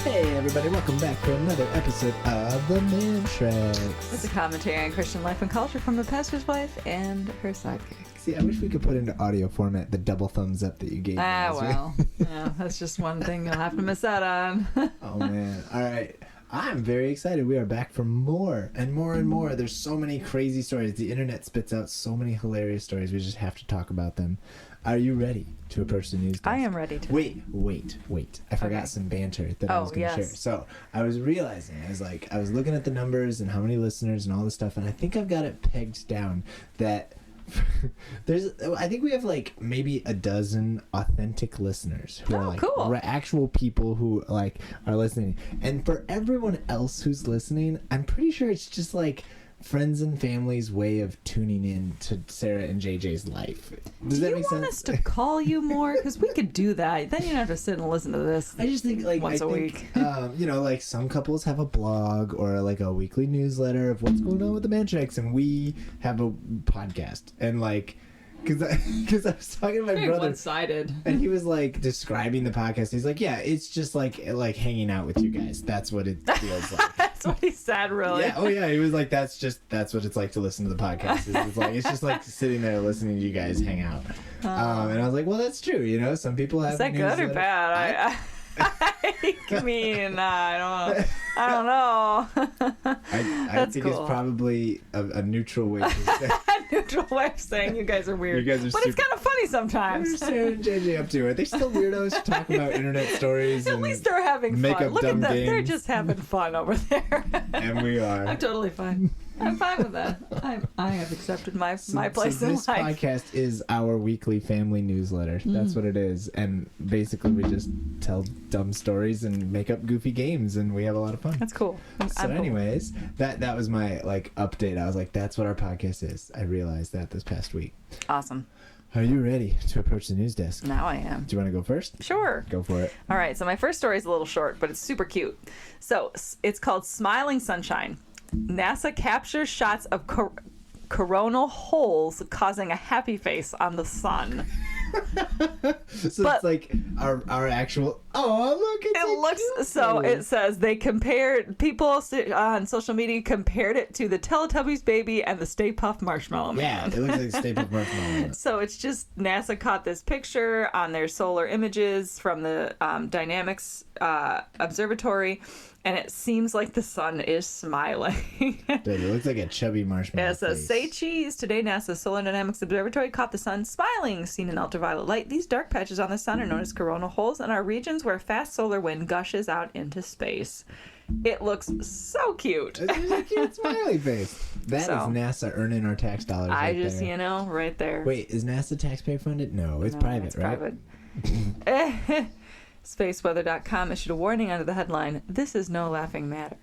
Hey everybody, welcome back to another episode of the Mannschrecks. It's a commentary on Christian life and culture from a pastor's wife and her sidekick. See, I wish we could put into audio format the double thumbs up that you gave me. Well. Yeah, that's just one thing you'll have to miss out on. Oh man. Alright. I'm very excited. We are back for more and more and more. There's so many crazy stories. The internet spits out so many hilarious stories. We just have to talk about them. Are you ready to approach the news desk? I am ready to. Wait. I forgot some banter that I was going to share. So I was realizing, I was looking at the numbers and how many listeners and all this stuff, and I think I've got it pegged down that I think we have like maybe a dozen authentic listeners who are like cool. Actual people who like are listening. And for everyone else who's listening, I'm pretty sure it's just like friends and family's way of tuning in to Sarah and JJ's life. Does that make sense? Do you want us to call you more? Because we could do that. Then you don't have to sit and listen to this. I just think like once a week. Like some couples have a blog or like a weekly newsletter of what's going on with the Mannschrecks, and we have a podcast. And like, because I was talking to my very brother, one-sided, and he was like describing the podcast. He's like, yeah, it's just like hanging out with you guys. That's what it feels like. That's what he said, really. Yeah. Oh yeah. He was like, that's what it's like to listen to the podcast. It's just like sitting there listening to you guys hang out. And I was like, well, that's true. You know, some people have. Is that good or bad? I mean, I don't know. I think cool. It's probably a neutral way to say. Neutral way of saying you guys are weird. But it's kind of funny sometimes. What are Sarah and JJ up to? Are they still weirdos to talk about internet stories? At least they're having fun. Look at them. Games. They're just having fun over there. And we are. I'm totally fine. I'm fine with that. I have accepted my place in life. This podcast is our weekly family newsletter. That's what it is. And basically we just tell dumb stories and make up goofy games, and we have a lot of fun. That's cool. So anyways, that was my like update. I was like, that's what our podcast is. I realized that this past week. Awesome. Are you ready to approach the news desk? Now I am. Do you want to go first? Sure. Go for it. All right. So my first story is a little short, but it's super cute. So it's called Smiling Sunshine. NASA captures shots of coronal holes causing a happy face on the sun. It's like our actual. Oh, look! It says they compared people on social media compared it to the Teletubbies baby and the StayPuft Marshmallow Man. Yeah, it looks like StayPuft Marshmallow Man. So it's just NASA caught this picture on their solar images from the Dynamics Observatory. And it seems like the sun is smiling. Dude, it looks like a chubby marshmallow. It says, say cheese. Today, NASA's Solar Dynamics Observatory caught the sun smiling. Seen in ultraviolet light, these dark patches on the sun are known as coronal holes and are regions where fast solar wind gushes out into space. It looks so cute. It's a cute smiley face. That is NASA earning our tax dollars right there. Right there. Wait, is NASA taxpayer funded? No, it's private, right? Private. Spaceweather.com issued a warning under the headline, "This is no laughing matter."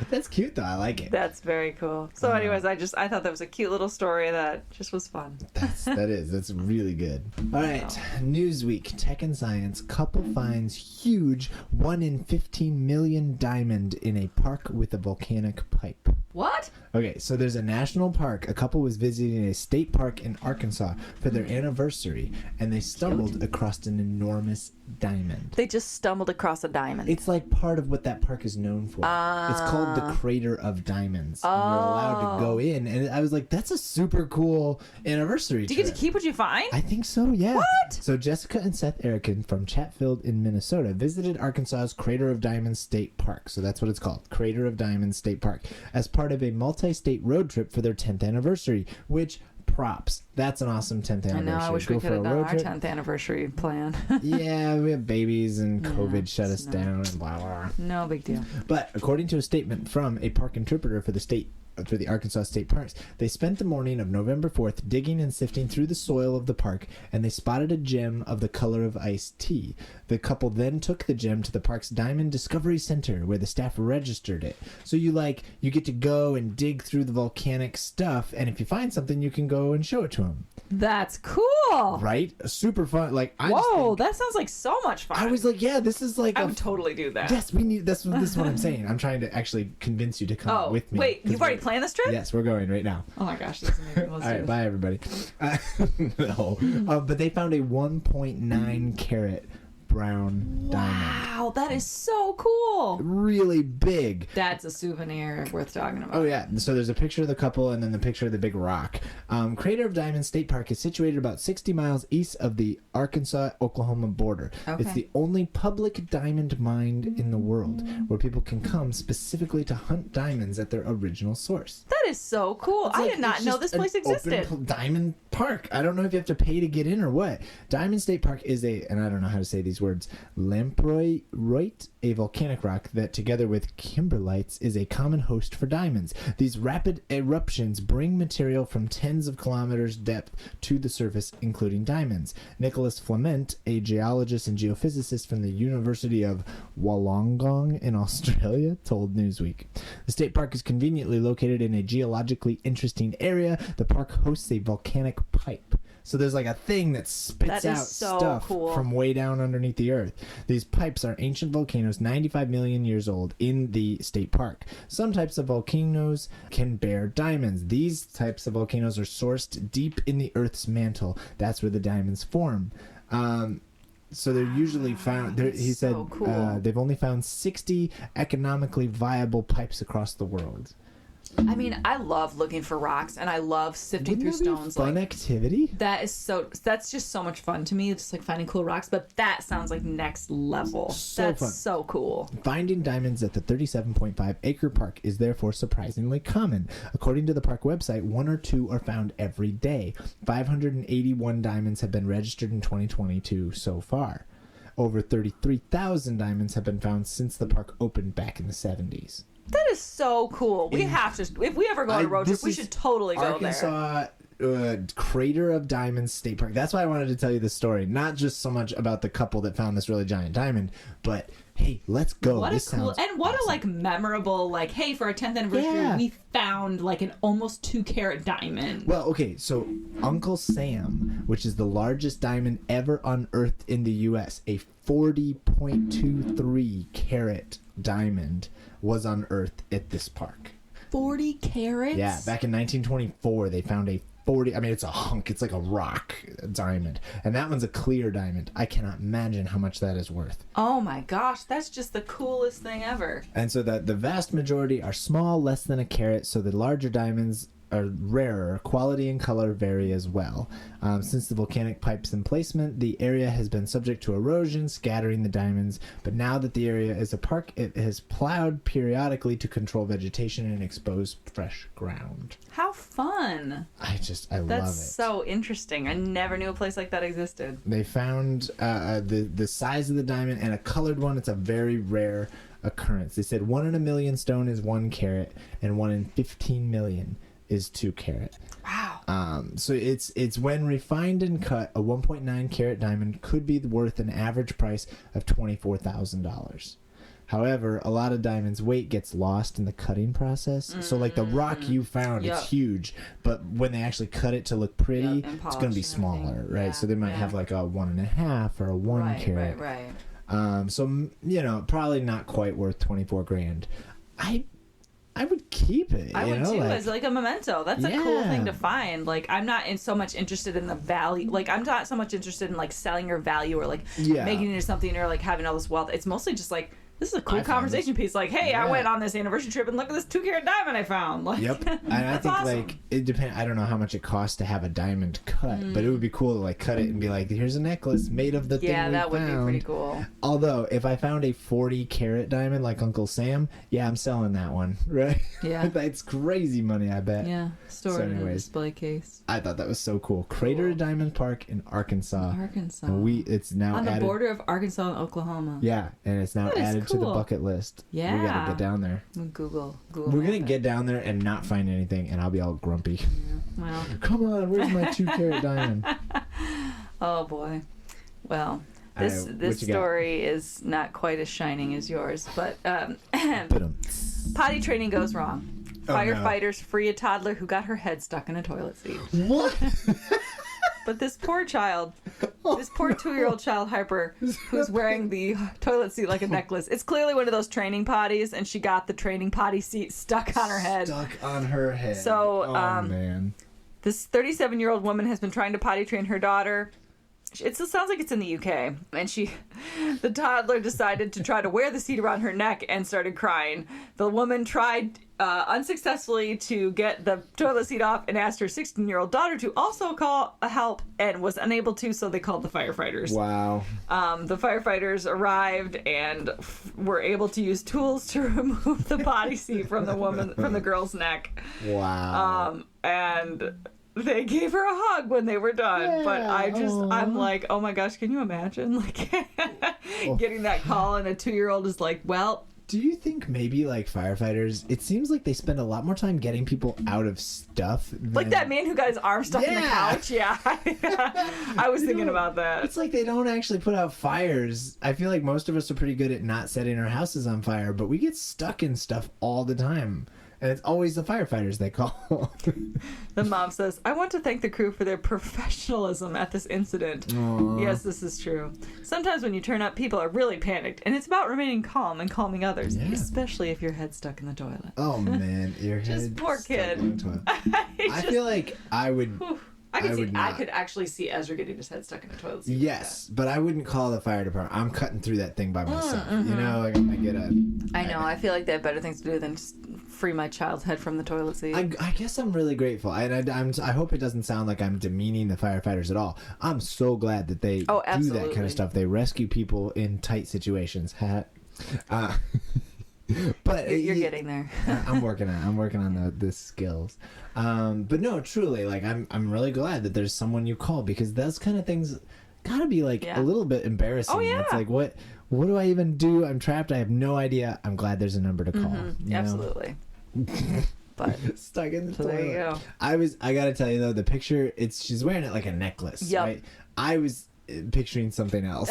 That's cute, though. I like it. That's very cool. So anyways, I thought that was a cute little story that just was fun. That's really good. All right, Newsweek, Tech and Science. Couple finds huge 1 in 15 million diamond in a park with a volcanic pipe. What? Okay, so there's a national park. A couple was visiting a state park in Arkansas for their anniversary, and they stumbled across an enormous diamond. They just stumbled across a diamond. It's like part of what that park is known for. It's called the Crater of Diamonds. And you're allowed to go in, and I was like, that's a super cool anniversary trip. Do you get to keep what you find? I think so, yeah. What? So Jessica and Seth Erikin from Chatfield in Minnesota visited Arkansas's Crater of Diamonds State Park. So that's what it's called, Crater of Diamonds State Park, as part of a multi-state road trip for their 10th anniversary, which props. That's an awesome 10th anniversary. I know, I wish we could have done our 10th anniversary plan. Yeah, we have babies and COVID shut us down and blah, blah. No big deal. But according to a statement from a park interpreter for the Arkansas State Parks, they spent the morning of November 4th digging and sifting through the soil of the park, and they spotted a gem of the color of iced tea. The couple then took the gem to the park's Diamond Discovery Center, where the staff registered it. So you get to go and dig through the volcanic stuff, and if you find something, you can go and show it to them. That's cool. Right? Super fun. Whoa, that sounds like so much fun. I was like, yeah, this is like... I would totally do that. Yes, we need... This is what I'm saying. I'm trying to actually convince you to come with me. Wait, you've already planned this trip? Yes, we're going right now. Oh my gosh, that's amazing. All right, bye everybody. No. But they found a 1.9 carat brown diamond. Wow, that is so cool. Really big. That's a souvenir worth talking about. Oh, yeah. So there's a picture of the couple and then the picture of the big rock. Crater of Diamonds State Park is situated about 60 miles east of the Arkansas-Oklahoma border. Okay. It's the only public diamond mine in the world where people can come specifically to hunt diamonds at their original source. That is so cool. I did not know this place existed. Open diamond park. I don't know if you have to pay to get in or what. Diamond State Park is and I don't know how to say these words, lamproite, a volcanic rock that together with kimberlites is a common host for diamonds. These rapid eruptions bring material from tens of kilometers depth to the surface, including diamonds. Nicholas Flement, a geologist and geophysicist from the University of Wollongong in Australia, told Newsweek. The state park is conveniently located in a geologically interesting area. The park hosts a volcanic pipe. So there's like a thing that spits out stuff from way down underneath the earth. These pipes are ancient volcanoes 95 million years old in the state park. Some types of volcanoes can bear diamonds. These types of volcanoes are sourced deep in the earth's mantle. That's where the diamonds form. So they're usually found. He said they've only found 60 economically viable pipes across the world. I mean, I love looking for rocks, and I love sifting through stones. Fun activity. That's just so much fun to me. It's just like finding cool rocks, but that sounds like next level. That's fun. So cool. Finding diamonds at the 37.5 acre park is therefore surprisingly common. According to the park website, 1 or 2 are found every day. 581 diamonds have been registered in 2022 so far. Over 33,000 diamonds have been found since the park opened back in the 70s. That is so cool. We have to, if we ever go on a road trip, we should totally go there. Arkansas Crater of Diamonds State Park. That's why I wanted to tell you this story. Not just so much about the couple that found this really giant diamond, but hey, let's go. What this a cool, and what awesome. a memorable, like, hey, for our 10th anniversary, we found like an almost 2-carat diamond. Well, okay, so Uncle Sam, which is the largest diamond ever unearthed in the U.S., a 40.23 carat diamond was unearthed at this park. 40 carats? Yeah, back in 1924, they found a 40, I mean, it's a hunk, it's like a rock diamond. And that one's a clear diamond. I cannot imagine how much that is worth. Oh my gosh, that's just the coolest thing ever. And so the vast majority are small, less than a carat, so the larger diamonds are rarer. Quality and color vary as well. Since the volcanic pipes in placement, the area has been subject to erosion, scattering the diamonds. But now that the area is a park, it has plowed periodically to control vegetation and expose fresh ground. How fun! I love it. That's so interesting. I never knew a place like that existed. They found the size of the diamond and a colored one. It's a very rare occurrence. They said 1 in a million stone is 1 carat, and 1 in 15 million is 2 carat. Wow. So it's when refined and cut, a 1.9 carat diamond could be worth an average price of $24,000. However, a lot of diamonds' weight gets lost in the cutting process. So like the rock you found, it's huge, but when they actually cut it to look pretty, it's going to be smaller, right? Yeah, so they might have like a 1.5 or a 1 carat. Right. So, you know, probably not quite worth 24 grand. I would keep it. I would too, as like a memento. That's a cool thing to find. Like, I'm not so much interested in the value. Like, I'm not so much interested in like selling your value or like making it into something or like having all this wealth. It's mostly just like, this is a cool conversation piece. Like, hey, I went on this anniversary trip and look at this 2-carat diamond I found. Like, yep. And I think awesome. like it depends. I don't know how much it costs to have a diamond cut, but it would be cool to like cut it and be like, here's a necklace made of the thing we found. Yeah, that would be pretty cool. Although if I found a 40-carat diamond like Uncle Sam, I'm selling that one, right? Yeah. It's crazy money, I bet. Yeah. Store it in a display case. I thought that was so cool. Crater Diamond Park in Arkansas. And it's now on the added, border of Arkansas and Oklahoma. Yeah, and it's now added to the bucket list. Yeah. We gotta get down there. Google. We're gonna get down there and not find anything, and I'll be all grumpy. Yeah. Well. Come on, where's my 2-carat diamond? Oh boy. Well, this story is not quite as shining as yours, but potty training goes wrong. Firefighters free a toddler who got her head stuck in a toilet seat. What? But this poor child, this poor 2-year-old child, Harper, who's wearing the toilet seat like a necklace. It's clearly one of those training potties, and she got the training potty seat stuck on her head. Stuck on her head. So, man. This 37-year-old woman has been trying to potty train her daughter It sounds like it's in the UK. And the toddler decided to try to wear the seat around her neck and started crying. The woman tried unsuccessfully to get the toilet seat off and asked her 16-year-old daughter to also call a help and was unable to, so they called the firefighters. Wow. The firefighters arrived and were able to use tools to remove the body seat from the girl's neck. Wow. And they gave her a hug when they were done. Yeah, but I'm like, oh my gosh, can you imagine? Like getting that call and a 2-year-old is like, well. Do you think maybe like firefighters, it seems like they spend a lot more time getting people out of stuff than... Like that man who got his arm stuck in the couch? Yeah. I was thinking about that. It's like they don't actually put out fires. I feel like most of us are pretty good at not setting our houses on fire, but we get stuck in stuff all the time. And it's always the firefighters they call. The mom says, I want to thank the crew for their professionalism at this incident. Aww. Yes, this is true. Sometimes when you turn up, people are really panicked. And it's about remaining calm and calming others. Yeah. Especially if your head's stuck in the toilet. Oh, man. Your head's poor kid. Stuck in the toilet. I feel like I would... I could actually see Ezra getting his head stuck in a toilet seat. Yes, but I wouldn't call the fire department. I'm cutting through that thing by myself. Mm-hmm. You know, like I'm gonna get a... I know. I feel like they have better things to do than just free my child's head from the toilet seat. I guess I'm really grateful. I hope it doesn't sound like I'm demeaning the firefighters at all. I'm so glad that they do that kind of stuff. They rescue people in tight situations. But you're getting there. I'm working on the skills. But no, truly, like I'm really glad that there's someone you call, because those kind of things gotta be like a little bit embarrassing. Oh, yeah. It's like, what do I even do? I'm trapped. I have no idea. I'm glad there's a number to call. Mm-hmm. Absolutely. But stuck in the toilet. There you go. I gotta tell you though, the picture, she's wearing it like a necklace. Yep. Right? I was picturing something else.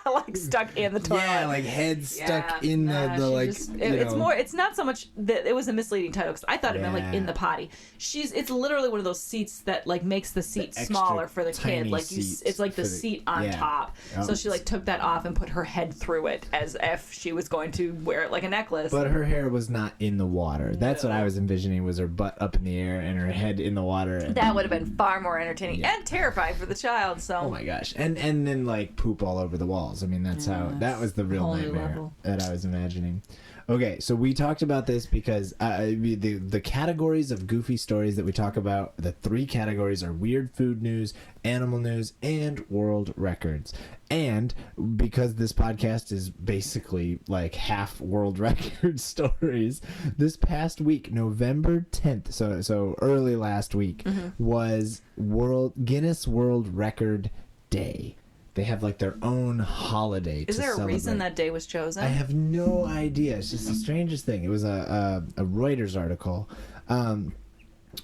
Like stuck in the toilet. Yeah, like head stuck in the like. It's more. It's not so much that it was a misleading title, because I thought it meant like in the potty. It's literally one of those seats that like makes the seat smaller for the kid. Like it's like the seat on top. So she like took that off and put her head through it as if she was going to wear it like a necklace. But her hair was not in the water. No. That's what I was envisioning, was her butt up in the air and her head in the water. That would have been far more entertaining and terrifying for the child. So. Oh my gosh, and then like poop all over the walls. I mean, that's how that was the real nightmare that I was imagining. Okay, so we talked about this because the categories of goofy stories that we talk about, the 3 categories are weird food news, animal news, and world records. And because this podcast is basically like half world record stories, this past week, November 10th, so early last week, was Guinness World Record Day. They have like their own holiday. Is there a reason that day was chosen? I have no idea. It's just the strangest thing. It was a Reuters article.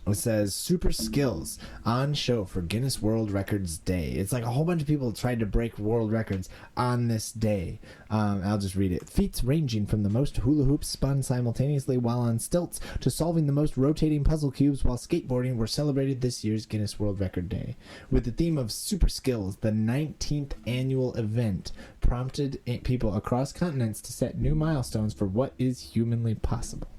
It says super skills on show for Guinness World Records Day. It's like a whole bunch of people tried to break world records on this day. I'll just read it. Feats ranging from the most hula hoops spun simultaneously while on stilts to solving the most rotating puzzle cubes while skateboarding were celebrated this year's Guinness World Record Day. With the theme of super skills, the 19th annual event prompted people across continents to set new milestones for what is humanly possible.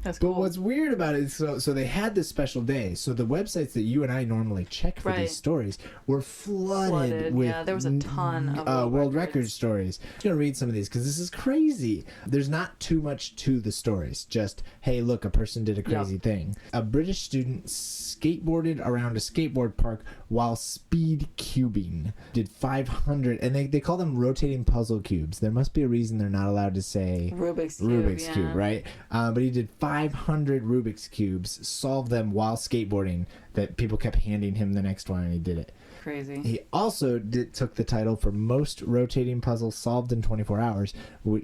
That's cool. But what's weird about it is, so they had this special day. So the websites that you and I normally check for these stories were flooded with there was a ton of world record stories. I'm going to read some of these because this is crazy. There's not too much to the stories. Just, hey, look, a person did a crazy thing. A British student skateboarded around a skateboard park while speed cubing. Did 500, and they call them rotating puzzle cubes. There must be a reason they're not allowed to say Rubik's Cube, right? But he did 500 Rubik's Cubes, solved them while skateboarding, that people kept handing him the next one, and he did it. Crazy. He also took the title for most rotating puzzles solved in 24 hours,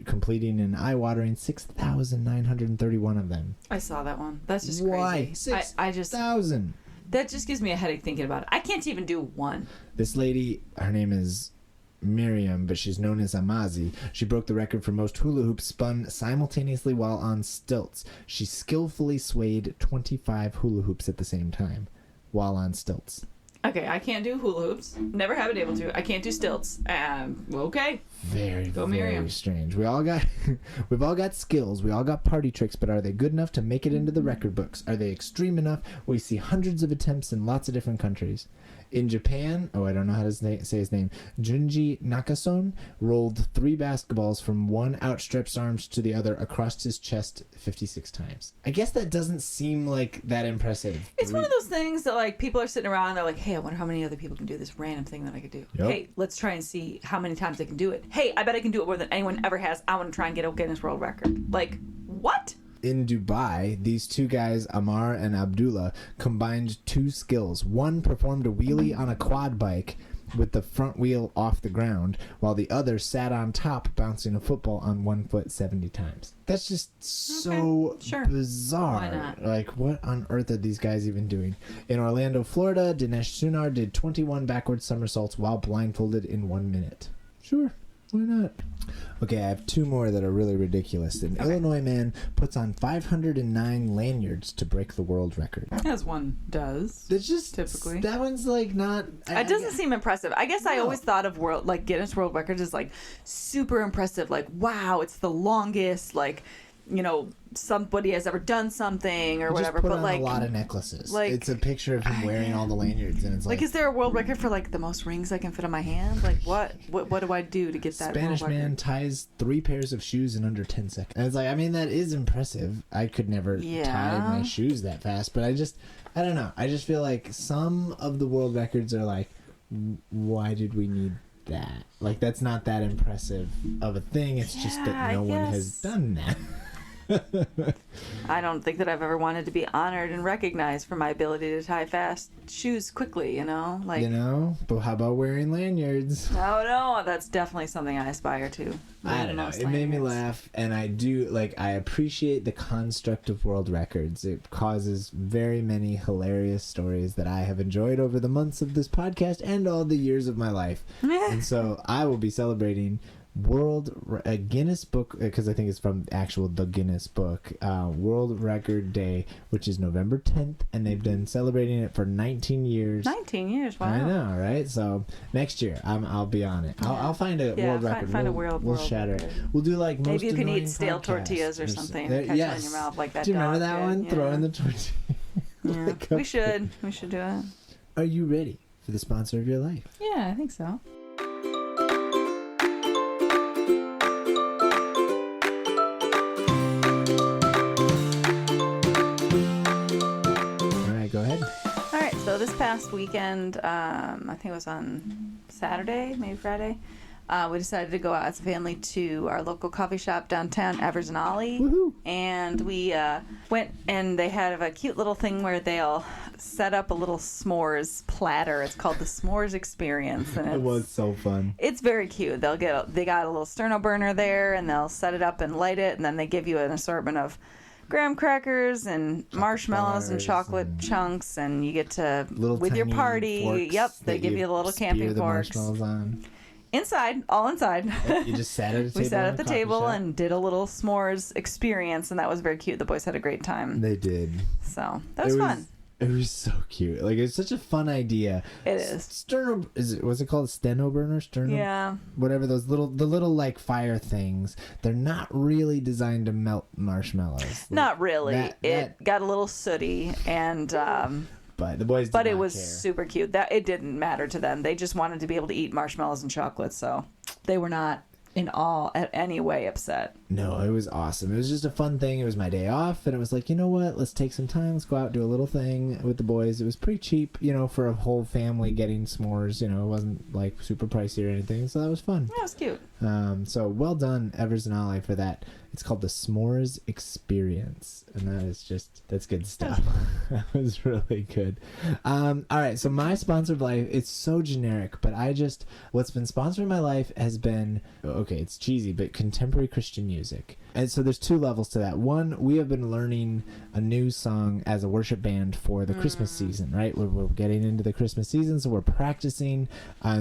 completing an eye-watering 6,931 of them. I saw that one. That's just crazy. Why? 6,000. That just gives me a headache thinking about it. I can't even do one. This lady, her name is Miriam, but she's known as Amazi. She broke the record for most hula hoops spun simultaneously while on stilts. She skillfully swayed 25 hula hoops at the same time while on stilts. Okay, I can't do hula hoops. Never have been able to. I can't do stilts. Okay. Very strange. We've all got skills. We all got party tricks, but are they good enough to make it into the record books? Are they extreme enough? We see hundreds of attempts in lots of different countries. In Japan, I don't know how to say his name, Junji Nakason rolled 3 basketballs from one outstretched arm to the other across his chest 56 times. I guess that doesn't seem like that impressive. It's one of those things that, like, people are sitting around and they're like, hey, I wonder how many other people can do this random thing that I could do. Yep. Hey, let's try and see how many times they can do it. Hey, I bet I can do it more than anyone ever has. I want to try and get a Guinness World Record. Like, what? In Dubai, these 2 guys, Amar and Abdullah, combined 2 skills. One performed a wheelie on a quad bike with the front wheel off the ground, while the other sat on top bouncing a football on 1 foot 70 times. That's just so bizarre. Why not? Like, what on earth are these guys even doing? In Orlando, Florida, Dinesh Sunar did 21 backward somersaults while blindfolded in 1 minute. Sure. Why not? Okay, I have 2 more that are really ridiculous. An Illinois man puts on 509 lanyards to break the world record. As one does. It's just typically. That one's like not. It doesn't seem impressive. I guess I No. always thought of Guinness World Records as like super impressive. Like, wow, it's the longest. Like, you know, somebody has ever done something or whatever. Just put but on like a lot of necklaces. like, It's a picture of him wearing all the lanyards, and it's like is there a world record for like the most rings I can fit on my hand? Like, what do I do to get that Spanish world record? man ties 3 pairs of shoes in under 10 seconds. And it's like, I mean, that is impressive. I could never tie my shoes that fast, but I don't know. I just feel like some of the world records are like, why did we need that? Like, that's not that impressive of a thing. It's just that no one has done that. I don't think that I've ever wanted to be honored and recognized for my ability to tie fast shoes quickly, you know? Like, But how about wearing lanyards? No, that's definitely something I aspire to. I don't know. It made me laugh, and I appreciate the construct of world records. It causes very many hilarious stories that I have enjoyed over the months of this podcast and all the years of my life. And so I will be celebrating Guinness Book, because I think it's from the Guinness Book, World Record Day, which is November 10th, and they've been celebrating it for 19 years. 19 years, wow. I know, right? So next year, I'll be on it. I'll find a world record. Find we'll shatter it. We'll do like most maybe you can eat annoying stale podcasts tortillas or something and catch it in your mouth like that. Do you remember that one? Yeah. Throw in the tortilla. Yeah. We should do it. Are you ready for the sponsor of your life? Yeah, I think so. Go ahead. All right, so this past weekend, I think it was on Saturday, maybe Friday, we decided to go out as a family to our local coffee shop downtown, Evers and Ollie. Woohoo. And we went, and they had a cute little thing where they'll set up a little s'mores platter. It's called the S'mores Experience. And It was so fun. It's very cute. They got a little sterno burner there, and they'll set it up and light it, and then they give you an assortment of graham crackers and marshmallows and chocolate chunks, and you get to with your party. Yep, they give you the little camping forks. Marshmallows on. Inside, all inside. You just sat at a table. We sat at the table and did a little s'mores experience, and that was very cute. The boys had a great time. They did. So that was fun. It was so cute. Like, it's such a fun idea. It is. Sterno, was it called a steno burner? Sterno? Yeah. Whatever, the little like fire things. They're not really designed to melt marshmallows. Not really. It got a little sooty, and but the boys did but it not was care. super cute. That it didn't matter to them. They just wanted to be able to eat marshmallows and chocolate, so they were not in any way upset. No, it was awesome. It was just a fun thing. It was my day off, and it was like, you know what? Let's take some time. Let's go out and do a little thing with the boys. It was pretty cheap, for a whole family getting s'mores. It wasn't like super pricey or anything, so that was fun. Yeah, it was cute. So well done, Evers and Ollie, for that. It's called the S'mores Experience, and that's good stuff. That was really good. All right, so my sponsor of life, it's so generic, but what's been sponsoring my life has been, okay, it's cheesy, but contemporary Christian music. And so there's 2 levels to that. One, we have been learning a new song as a worship band for the Christmas season, right? We're getting into the Christmas season, so we're practicing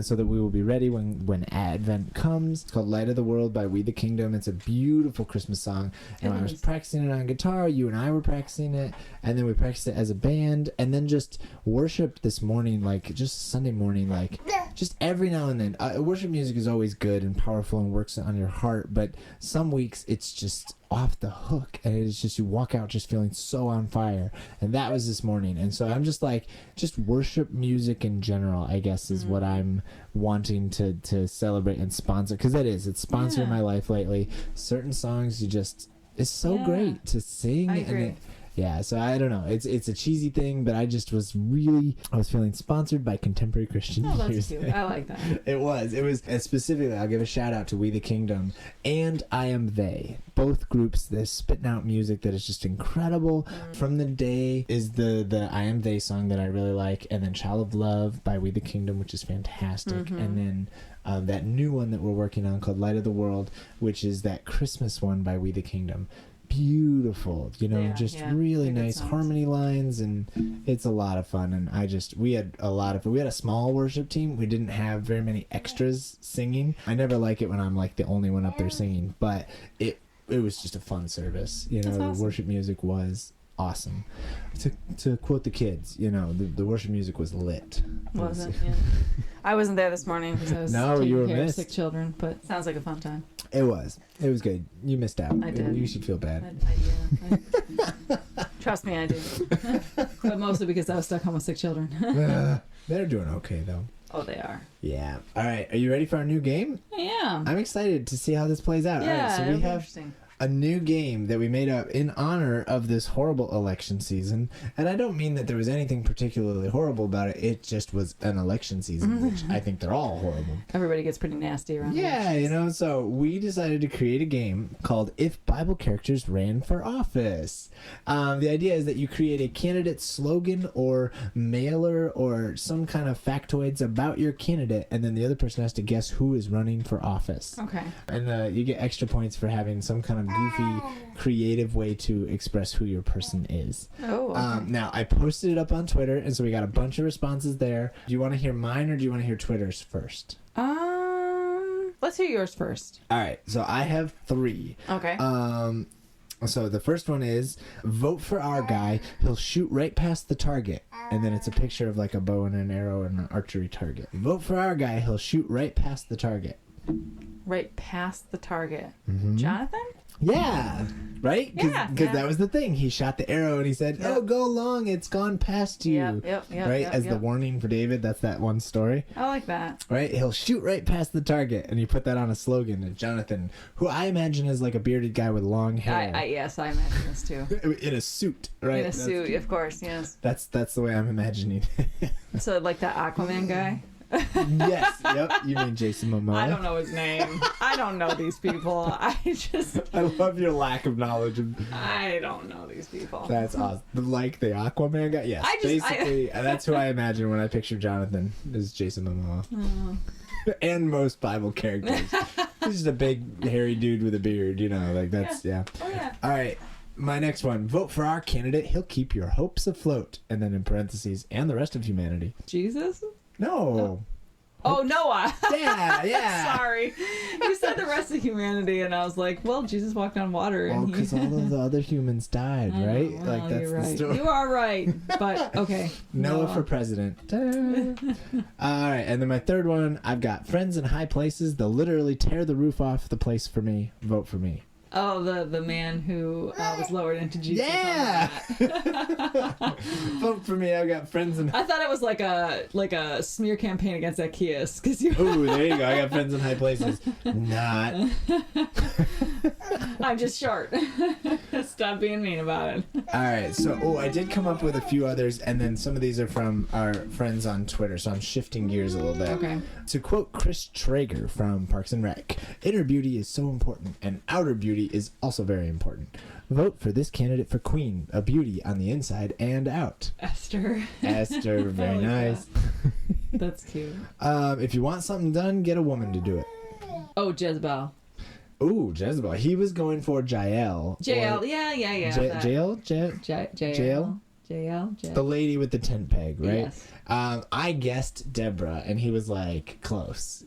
so that we will be ready when Advent comes. It's called Light of the World by We the Kingdom. It's a beautiful Christmas song. And I was practicing it on guitar. You and I were practicing it. And then we practiced it as a band. And then just worshiped this morning, just Sunday morning, just every now and then. Worship music is always good and powerful and song works on your heart, but some weeks it's just off the hook, and it's just you walk out just feeling so on fire. And that was this morning. And so I'm just like, just worship music in general, I guess, is what I'm wanting to celebrate and sponsor, because it's sponsoring my life lately. Certain songs it's so great to sing. I agree. So I don't know. It's a cheesy thing, but I was feeling sponsored by contemporary Christian music. That's cute. I like that. It was specifically, I'll give a shout out to We the Kingdom and I Am They. Both groups, they're spitting out music that is just incredible. From the Day is the I Am They song that I really like, and then Child of Love by We the Kingdom, which is fantastic. And then that new one that we're working on called Light of the World, which is that Christmas one by We the Kingdom. Beautiful, really nice harmony lines, and it's a lot of fun. And we had a small worship team. We didn't have very many extras singing. I never like it when I'm like the only one up there singing, but it was just a fun service. The worship music was awesome. To quote the kids, the worship music was lit. Wasn't? Yeah. I wasn't there this morning because I was taking care of sick children, but sounds like a fun time. It was good. You missed out. I did. You should feel bad. Trust me, I do. But mostly because I was stuck home with sick children. They're doing okay, though. Oh, they are. Yeah. All right. Are you ready for our new game? Yeah. I'm excited to see how this plays out. Yeah, all right. So we have a new game that we made up in honor of this horrible election season. And I don't mean that there was anything particularly horrible about it. It just was an election season, which I think they're all horrible. Everybody gets pretty nasty around here. Yeah, so we decided to create a game called If Bible Characters Ran for Office. The idea is that you create a candidate slogan or mailer or some kind of factoids about your candidate, and then the other person has to guess who is running for office. Okay. And you get extra points for having some kind of goofy, creative way to express who your person is. Oh, okay. Now, I posted it up on Twitter, and so we got a bunch of responses there. Do you want to hear mine, or do you want to hear Twitter's first? Let's hear yours first. All right, so I have 3. Okay. So the first one is, vote for our guy. He'll shoot right past the target. And then it's a picture of like a bow and an arrow and an archery target. Vote for our guy. He'll shoot right past the target. Right past the target. Mm-hmm. Jonathan? Yeah, right? Because that was the thing. He shot the arrow and he said, "Oh, go along. It's gone past you." Yep. Right? As the warning for David. That's that one story. I like that. Right? He'll shoot right past the target. And you put that on a slogan. And Jonathan, who I imagine is like a bearded guy with long hair. Yes, I imagine this too. In a suit, right? In a suit, of course, yes. That's the way I'm imagining. So like that Aquaman guy? Yes, yep. You mean Jason Momoa? I don't know his name. I don't know these people. I love your lack of knowledge. I don't know these people. That's awesome. Like the Aquaman guy? Yes. Basically, that's who I imagine when I picture Jonathan, is Jason Momoa. And most Bible characters. He's just a big, hairy dude with a beard, like that's, yeah. Oh, yeah. All right. My next one. Vote for our candidate. He'll keep your hopes afloat. And then in parentheses, and the rest of humanity. Jesus? No. Oh, Noah. Yeah. Sorry. You said the rest of humanity, and I was like, well, Jesus walked on water. Well, because all of the other humans died, right? Well, like, that's you're right. the story. You are right. But, okay. Noah for president. All right. And then my third one, I've got friends in high places. They'll literally tear the roof off the place for me. Vote for me. Oh, the man who was lowered into Jesus. Yeah. Vote for me. I've got friends in. I thought it was like a smear campaign against Zacchaeus, because you. Ooh, there you go. I got friends in high places. Not. I'm just short. Stop being mean about it. All right. So, I did come up with a few others, and then some of these are from our friends on Twitter. So I'm shifting gears a little bit. Okay. To quote Chris Traeger from Parks and Rec, inner beauty is so important, and outer beauty is also very important. Vote for this candidate for queen, a beauty on the inside and out. Esther, very nice. That's cute. If you want something done, get a woman to do it. Oh, Jezebel. Ooh, Jezebel. He was going for Jael. Jael, yeah. Jael? JL? The lady with the tent peg, right? Yes. I guessed Deborah, and he was like, close,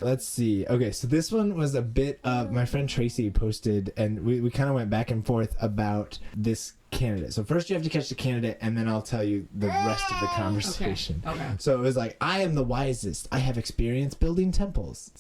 Let's see. Okay, so this one was a bit of, my friend Tracy posted, and we kind of went back and forth about this candidate. So first you have to catch the candidate, and then I'll tell you the rest of the conversation. Okay. So it was like, I am the wisest. I have experience building temples.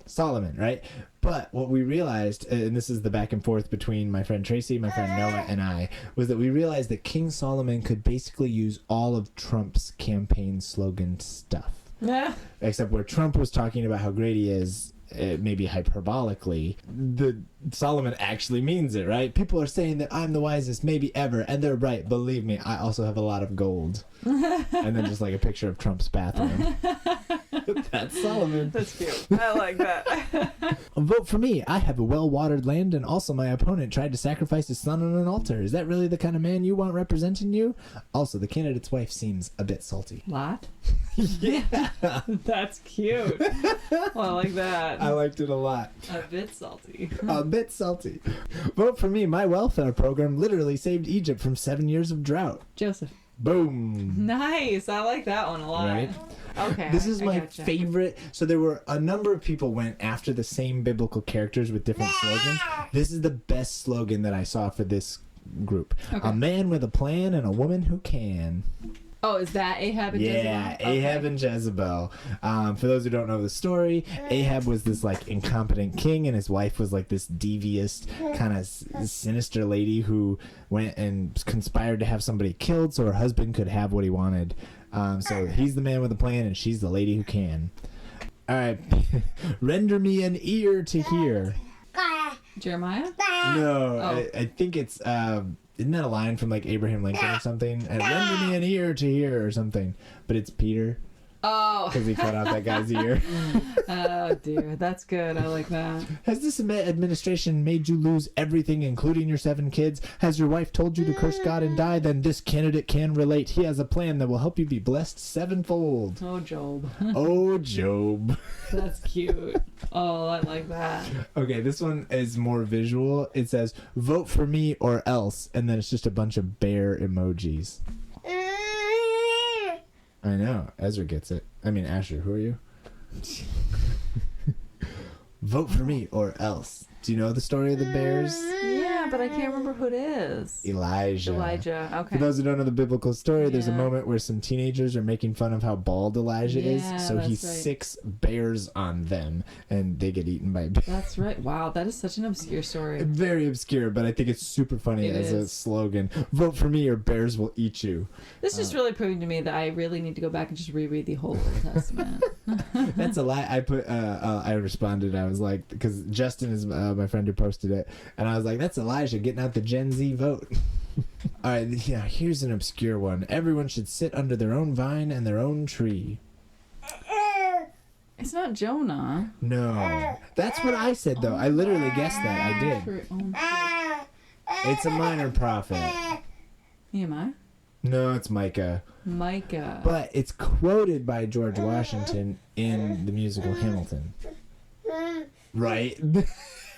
Solomon, right? But what we realized, and this is the back and forth between my friend Tracy, my friend Noah, and I, was that we realized that King Solomon could basically use all of Trump's campaign slogan stuff. Yeah. Except where Trump was talking about how great he is, maybe hyperbolically, the Solomon actually means it, right? People are saying that I'm the wisest maybe ever, and they're right. Believe me, I also have a lot of gold. And then just like a picture of Trump's bathroom. That's Solomon. That's cute. I like that. Vote for me. I have a well-watered land, and also my opponent tried to sacrifice his son on an altar. Is that really the kind of man you want representing you? Also, the candidate's wife seems a bit salty. Lot? Yeah. That's cute. Well, I like that. I liked it a lot. A bit salty. A bit salty. Vote for me. My welfare program literally saved Egypt from 7 years of drought. Joseph. Boom. Nice. I like that one a lot. Right? Okay. This is my gotcha. favorite. So there were a number of people went after the same biblical characters with different slogans. This is the best slogan that I saw for this group. Okay. A man with a plan and a woman who can. Oh, is that Ahab and Jezebel? Yeah, Ahab and Jezebel. For those who don't know the story, Ahab was this like incompetent king, and his wife was like this devious, kind of sinister lady who went and conspired to have somebody killed so her husband could have what he wanted. So he's the man with a plan, and she's the lady who can. All right, render me an ear to hear. Jeremiah? No, Oh. I think it's. Isn't that a line from like Abraham Lincoln or something? And render me an ear to hear or something. But it's Peter. Oh. Because he cut out that guy's ear. Oh, dear. That's good. I like that. Has this administration made you lose everything, including your 7 kids? Has your wife told you to curse God and die? Then this candidate can relate. He has a plan that will help you be blessed sevenfold. Oh, Job. Oh, Job. That's cute. Oh, I like that. Okay, this one is more visual. It says, vote for me or else. And then it's just a bunch of bear emojis. I know. Ezra gets it. I mean, Asher, who are you? Vote for me or else. Do you know the story of the bears? Yeah, but I can't remember who it is. Elijah. Okay. For those who don't know the biblical story, there's a Yeah. moment where some teenagers are making fun of how bald Elijah is. Yeah, So he that's right. sicks bears on them, and they get eaten by bears. That's right. Wow, that is such an obscure story. Very obscure, but I think it's super funny It as a is. slogan. Vote for me or bears will eat you. This is really proving to me that I really need to go back and just reread the whole Old Testament. That's a lie. I responded. I was like, because Justin is my friend who posted it, and I was like, that's Elijah getting out the Gen Z vote. All right, yeah. Here's an obscure one. Everyone should sit under their own vine and their own tree. It's not Jonah. No, that's what I said though. I literally guessed that. I did. For your own tree. It's a minor prophet. Nehemiah? No, it's Micah. Micah. But it's quoted by George Washington in the musical Hamilton. Right?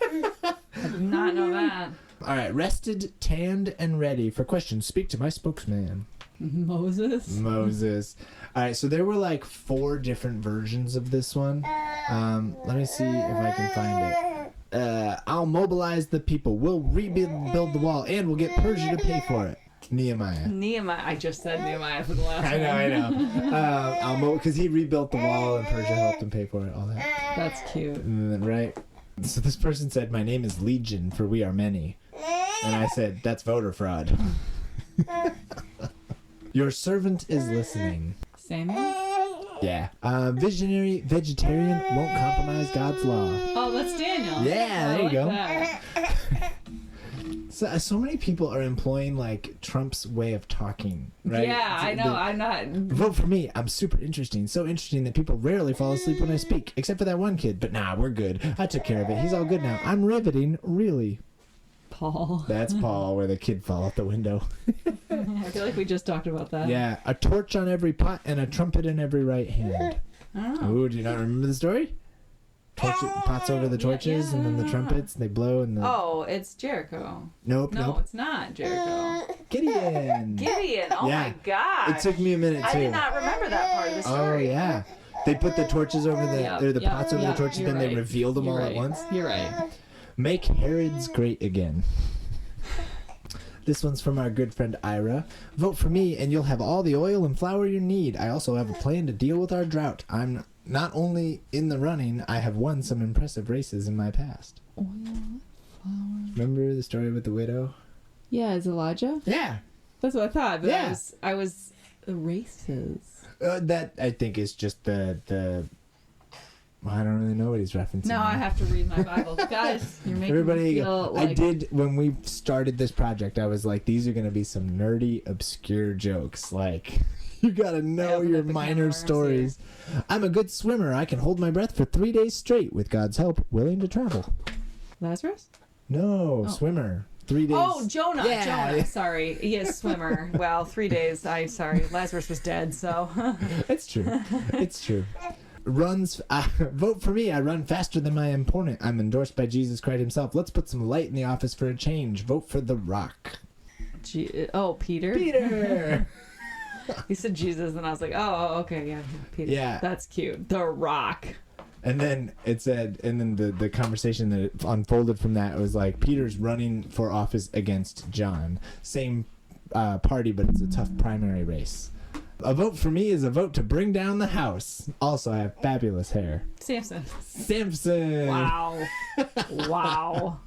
I did not know that. All right, rested, tanned, and ready for questions. Speak to my spokesman. Moses? All right, so there were like 4 different versions of this one. Let me see if I can find it. I'll mobilize the people. We'll rebuild the wall, and we'll get Persia to pay for it. Nehemiah. I just said Nehemiah for the last one. I know. Because he rebuilt the wall, and Persia helped him pay for it. All that. That's cute. And then, right? So this person said, my name is Legion, for we are many. And I said, that's voter fraud. Your servant is listening. Samuel? Yeah. Visionary vegetarian won't compromise God's law. Oh, that's Daniel. Yeah, there I you go. that. So many people are employing like Trump's way of talking, right? Yeah, I know. I'm not. Vote for me. I'm super interesting. So interesting that people rarely fall asleep when I speak, except for that one kid. But nah, we're good. I took care of it. He's all good now. I'm riveting, really. Paul. That's Paul, where the kid fell out the window. I feel like we just talked about that. Yeah, a torch on every pot and a trumpet in every right hand. Oh. Ooh, do you not remember the story? Pots over the torches, and then the trumpets, they blow, and the... Oh, it's Jericho. Nope. No, it's not Jericho. Gideon. Gideon. Oh Yeah. my God. It took me a minute, too. I did not remember that part of the story. Oh, yeah. They put the torches over the pots over the torches, you're then they right. revealed them You're all right. at once. You're right. Make Herod's great again. This one's from our good friend Ira. Vote for me and you'll have all the oil and flour you need. I also have a plan to deal with our drought. I'm not only in the running, I have won some impressive races in my past. Oil, flour. Remember the story with the widow? Yeah, is Elijah? Yeah. That's what I thought. But Yeah. I was races. That, I think, is just the well, I don't really know what he's referencing. Now I have to read my Bible. Guys, you're making Everybody, me feel like... I did, when we started this project, I was like, these are going to be some nerdy, obscure jokes. Like, you got to know your minor stories. I'm a good swimmer. I can hold my breath for 3 days straight. With God's help, willing to travel. Lazarus? No, swimmer. 3 days. Oh, Jonah. Yeah. Jonah. Sorry. Yes, swimmer. Well, 3 days. Sorry. Lazarus was dead, so. It's true. It's true. Vote for me. I run faster than my opponent. I'm endorsed by Jesus Christ himself. Let's put some light in the office for a change. Vote for The Rock. Peter? Peter! He said Jesus, and I was like, oh, okay, yeah, Peter. Yeah. That's cute. The Rock. And then it said, and then the conversation that unfolded from that was like, Peter's running for office against John. Same party, but it's a tough primary race. A vote for me is a vote to bring down the house. Also, I have fabulous hair. Samson. Wow. Wow.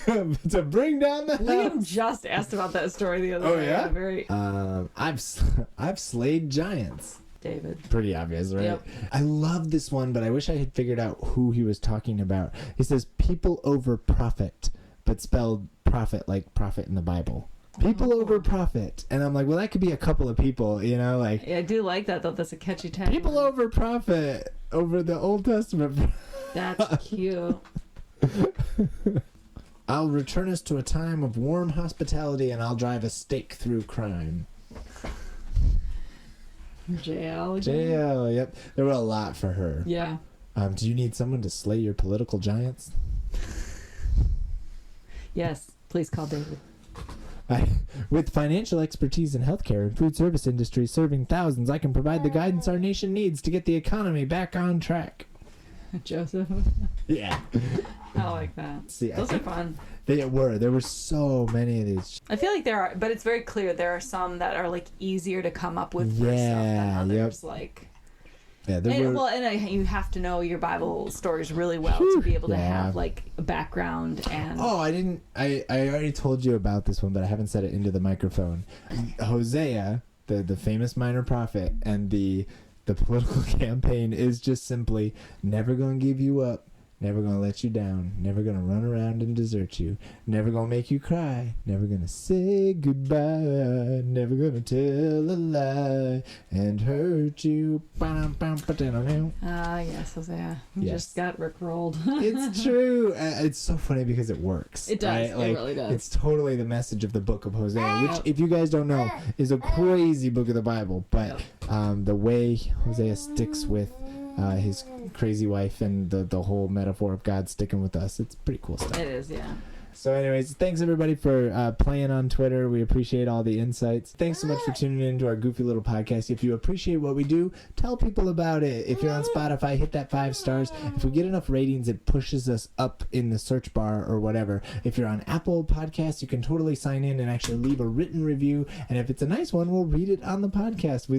To bring down the Liam house. just asked about that story the other day. Yeah? Very. I've slayed giants. David. Pretty obvious, right? Yep. I love this one, but I wish I had figured out who he was talking about. He says people over profit, but spelled profit like prophet in the Bible. People over profit. And I'm like, well, that could be a couple of people, you know, like. Yeah, I do like that, though. That's a catchy tag. People over profit over the Old Testament. That's cute. I'll return us to a time of warm hospitality and I'll drive a stake through crime. JL. JL, yep. There were a lot for her. Yeah. Do you need someone to slay your political giants? Yes. Please call David. With financial expertise in healthcare and food service industry serving thousands, I can provide the guidance our nation needs to get the economy back on track. Joseph. Yeah. I like that. See, Those are fun. There were so many of these. I feel like there are, but it's very clear there are some that are like easier to come up with for stuff Yeah, than others. yep. Like, Yeah, there were. you have to know your Bible stories really well to be able to Yeah. have like a background and. Oh, I already told you about this one, but I haven't said it into the microphone. Hosea, the famous minor prophet, and the political campaign is just simply never gonna give you up, never gonna let you down, never gonna run around and desert you, never gonna make you cry, never gonna say goodbye, never gonna tell a lie and hurt you. Yes, Hosea. You Yes. just got rickrolled. It's true. It's so funny because it works. It does. Right? It really does. It's totally the message of the book of Hosea, which, if you guys don't know, is a crazy book of the Bible. But the way Hosea sticks with his crazy wife and the whole metaphor of God sticking with us, it's pretty cool stuff. It is, yeah. So anyways, thanks everybody for playing on Twitter. We appreciate all the insights. Thanks so much for tuning in to our goofy little podcast. If you appreciate what we do, tell people about it. If you're on Spotify, hit that 5 stars. If we get enough ratings, it pushes us up in the search bar or whatever. If you're on Apple Podcasts, you can totally sign in and actually leave a written review. And if it's a nice one, we'll read it on the podcast. We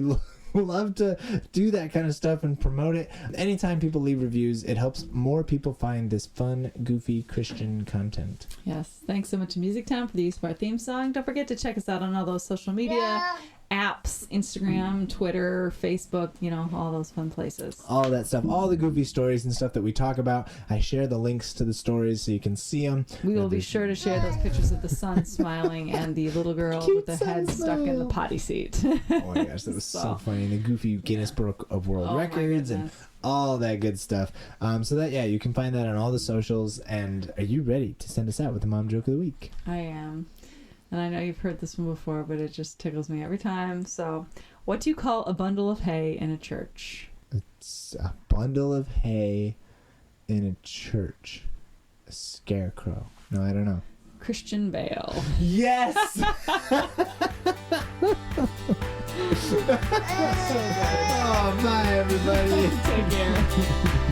love to do that kind of stuff and promote it. Anytime people leave reviews, it helps more people find this fun, goofy Christian content. Yes. Thanks so much to Music Town for the use of our theme song. Don't forget to check us out on all those social media apps, Instagram, Twitter, Facebook, all those fun places. All that stuff, all the goofy stories and stuff that we talk about. I share the links to the stories so you can see them. We will be sure to share those pictures of the sun smiling and the little girl with the head stuck in the potty seat. Oh my gosh, that was so funny. And the goofy Guinness Book of World Records and all that good stuff. So that, you can find that on all the socials. And are you ready to send us out with the Mom Joke of the Week? I am. And I know you've heard this one before, but it just tickles me every time. So, what do you call a bundle of hay in a church? It's a bundle of hay in a church. A scarecrow. No, I don't know. Christian Bale. Yes! So good. Oh, bye, everybody. Take care.